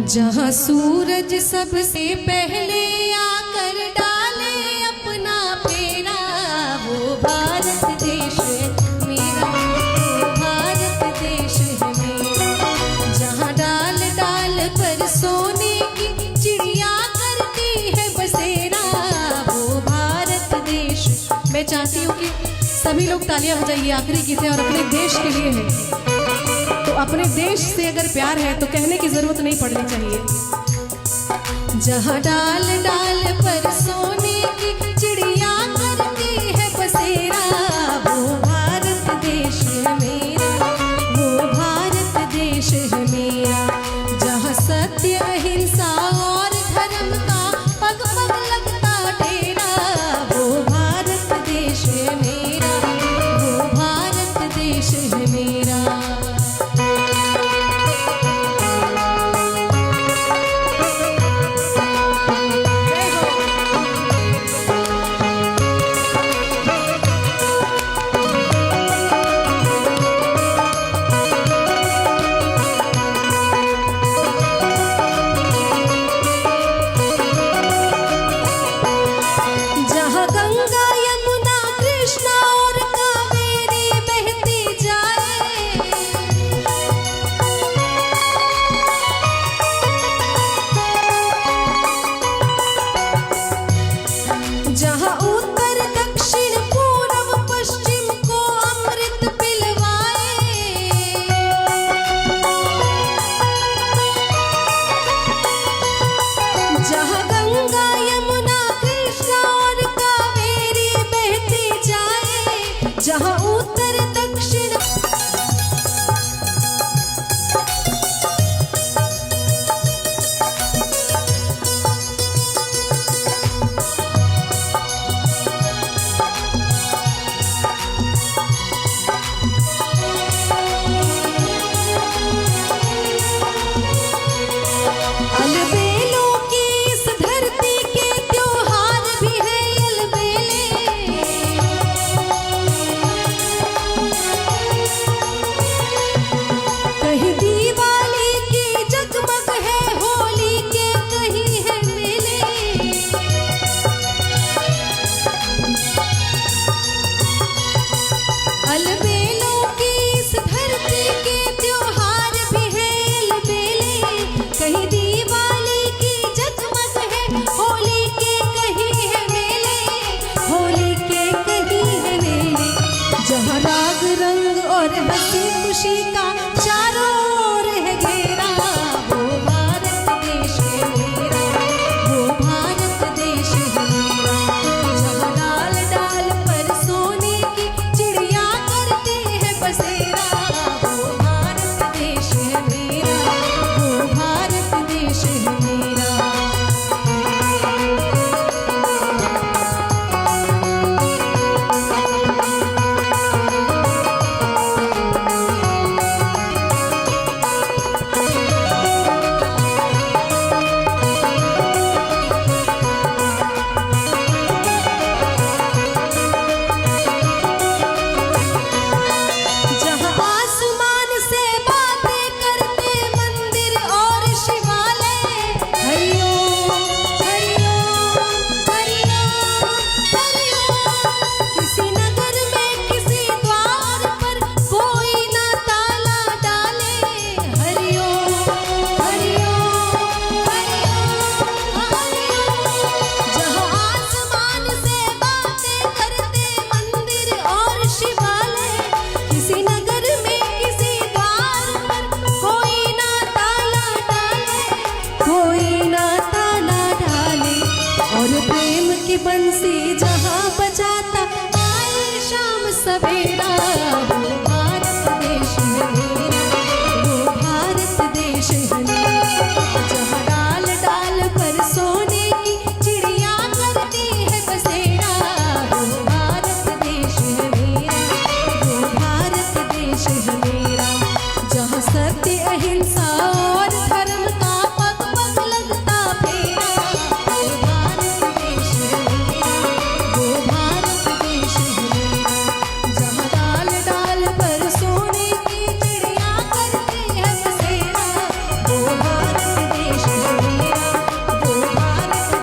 जहाँ सूरज सबसे पहले आकर डाले अपना फेरा, वो भारत देश है मेरा, वो भारत देश है मेरा। जहाँ डाल डाल पर सोने की चिड़िया करती है बसेरा, वो भारत देश। मैं चाहती हूँ कि सभी लोग तालियां बजाइए, आखिरी गीत है और अपने देश के लिए है। तो अपने देश से अगर प्यार है तो कहने की जरूरत नहीं पड़नी चाहिए। जहाँ डाल डाल पर सोने की चिड़िया करती है बसेरा, वो भारत देश है मेरा, वो भारत देश है मेरा। जहाँ सत्य अहिंसा और धर्म का पग पग लगता डेरा, वो भारत देश है मेरा, वो भारत देश है मेरा। जहाँ उत्तर दक्षिण अलबेलों की इस धरती के त्योहार भी है अलबेले। कहीं दिवाली की जगमग है, होली के कहीं है मेले। अलबेलों की इस धरती के त्योहार भी है अलबेले। कहीं दिवाली की जगमग है, होली के कहीं है मेले, होली के कहीं है मेले। जहाँ राग रंग और हंसी खुशी का चारों ओर है घेरा, वो भारत देश है मेरा, वो भारत देश है मेरा। जहाँ डाल डाल पर सोने की चिड़िया करते हैं बसेरा, वो भारत देश है मेरा, वो भारत देश है मेरा। जहाँ आसमान से बातें करते मंदिर और शिवालय, हरिओम हरिओम हरिओम हरिओम। किसी नगर में किसी द्वार पर कोई ना ताला डाले, हरिओम हरिओम हरिओम हरिओम। जहाँ आसमान से बातें करते मंदिर और शिवालय, किसी नगर में किसी द्वार पर कोई ना ताला डाले, कोई ना ताला डाले। और प्रेम की बंसी जहाँ बजाता आए शाम सवेरे,